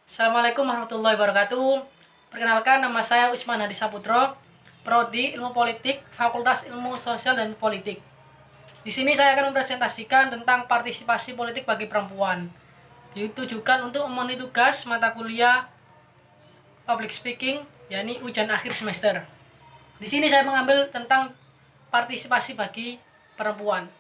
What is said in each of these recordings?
Assalamualaikum warahmatullahi wabarakatuh. Perkenalkan, nama saya Usman Hadi Saputro, Prodi Ilmu Politik, Fakultas Ilmu Sosial dan Politik. Di sini saya akan mempresentasikan tentang partisipasi politik bagi perempuan. Ditujukan untuk memenuhi tugas mata kuliah Public Speaking, yakni ujian akhir semester. Di sini saya mengambil tentang partisipasi bagi perempuan.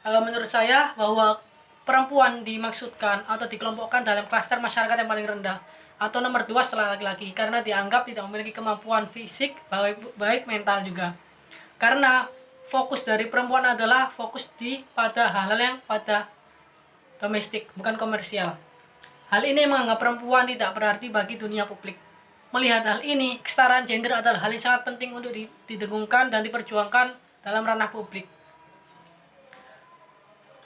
Menurut saya bahwa perempuan dimaksudkan atau dikelompokkan dalam klaster masyarakat yang paling rendah atau nomor 2 setelah laki-laki karena dianggap tidak memiliki kemampuan fisik baik mental juga. Karena fokus dari perempuan adalah fokus pada hal-hal yang pada domestik, bukan komersial. Hal ini menganggap perempuan tidak berarti bagi dunia publik. Melihat hal ini, kesetaraan gender adalah hal yang sangat penting untuk didengungkan dan diperjuangkan dalam ranah publik.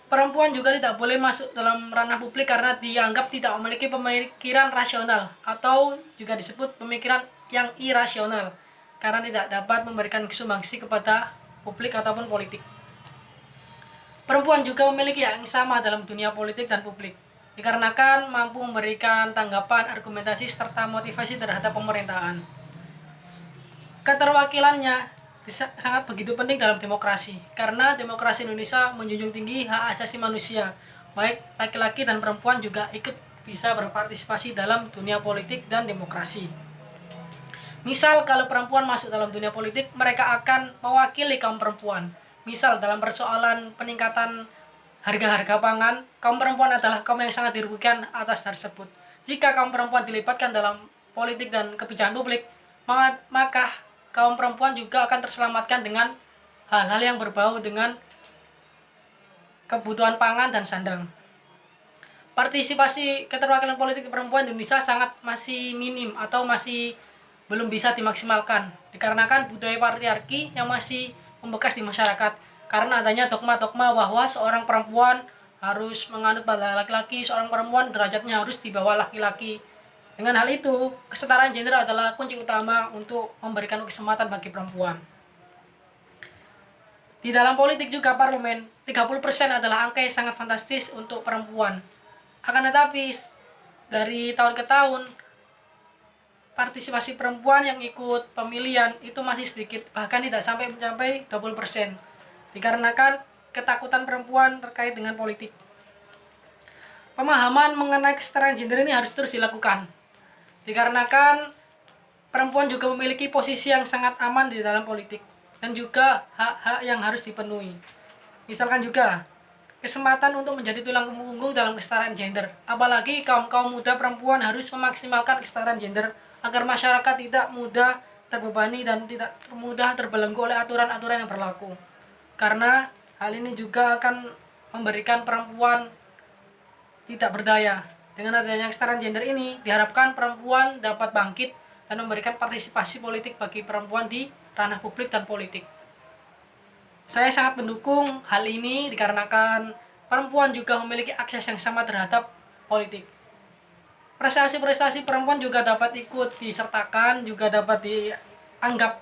Perempuan juga tidak boleh masuk dalam ranah publik karena dianggap tidak memiliki pemikiran rasional atau juga disebut pemikiran yang irasional karena tidak dapat memberikan sumbangsi kepada publik ataupun politik. Perempuan juga memiliki hak yang sama dalam dunia politik dan publik, dikarenakan mampu memberikan tanggapan, argumentasi, serta motivasi terhadap pemerintahan. Keterwakilannya sangat begitu penting dalam demokrasi, karena demokrasi Indonesia menjunjung tinggi hak asasi manusia. Baik laki-laki dan perempuan juga ikut bisa berpartisipasi dalam dunia politik dan demokrasi. Misal kalau perempuan masuk dalam dunia politik, mereka akan mewakili kaum perempuan. Misal dalam persoalan peningkatan harga-harga pangan, kaum perempuan adalah kaum yang sangat dirugikan atas tersebut. Jika kaum perempuan dilibatkan dalam politik dan kebijakan publik, maka kaum perempuan juga akan terselamatkan dengan hal-hal yang berbau dengan kebutuhan pangan dan sandang. Partisipasi keterwakilan politik perempuan di Indonesia masih minim atau masih belum bisa dimaksimalkan dikarenakan budaya patriarki yang masih membekas di masyarakat karena adanya dogma-dogma bahwa seorang perempuan harus menganut pada laki-laki, seorang perempuan derajatnya harus di bawah laki-laki. Dengan hal itu, kesetaraan gender adalah kunci utama untuk memberikan kesempatan bagi perempuan. Di dalam politik juga parlemen, 30% adalah angka yang sangat fantastis untuk perempuan. Akan tetapi, dari tahun ke tahun, partisipasi perempuan yang ikut pemilihan itu masih sedikit, bahkan tidak sampai mencapai 20%. Dikarenakan ketakutan perempuan terkait dengan politik. Pemahaman mengenai kesetaraan gender ini harus terus dilakukan. Dikarenakan perempuan juga memiliki posisi yang sangat aman di dalam politik dan juga hak-hak yang harus dipenuhi. Misalkan juga kesempatan untuk menjadi tulang punggung dalam kesetaraan gender. Apalagi kaum muda perempuan harus memaksimalkan kesetaraan gender agar masyarakat tidak mudah terbebani dan tidak mudah terbelenggu oleh aturan-aturan yang berlaku. Karena hal ini juga akan memberikan perempuan tidak berdaya. Dengan adanya kesetaraan gender ini, diharapkan perempuan dapat bangkit dan memberikan partisipasi politik bagi perempuan di ranah publik dan politik. Saya sangat mendukung hal ini dikarenakan perempuan juga memiliki akses yang sama terhadap politik. Prestasi-prestasi perempuan juga dapat ikut disertakan, juga dapat dianggap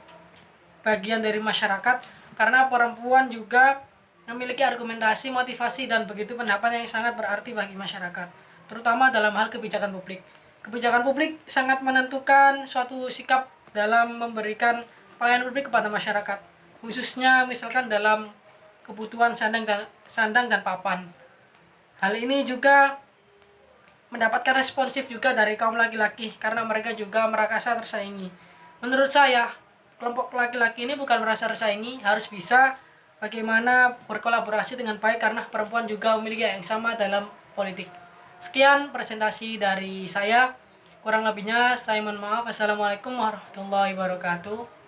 bagian dari masyarakat karena perempuan juga memiliki argumentasi, motivasi, dan begitu pendapat yang sangat berarti bagi masyarakat, terutama dalam hal kebijakan publik. Kebijakan publik sangat menentukan suatu sikap dalam memberikan pelayanan publik kepada masyarakat, khususnya misalkan dalam kebutuhan sandang dan papan. Hal ini juga mendapatkan responsif juga dari kaum laki-laki karena mereka juga merasa tersaingi. Menurut saya, kelompok laki-laki ini bukan merasa tersaingi, harus bisa bagaimana berkolaborasi dengan baik karena perempuan juga memiliki yang sama dalam politik. Sekian presentasi dari saya. Kurang lebihnya saya mohon maaf. Assalamualaikum warahmatullahi wabarakatuh.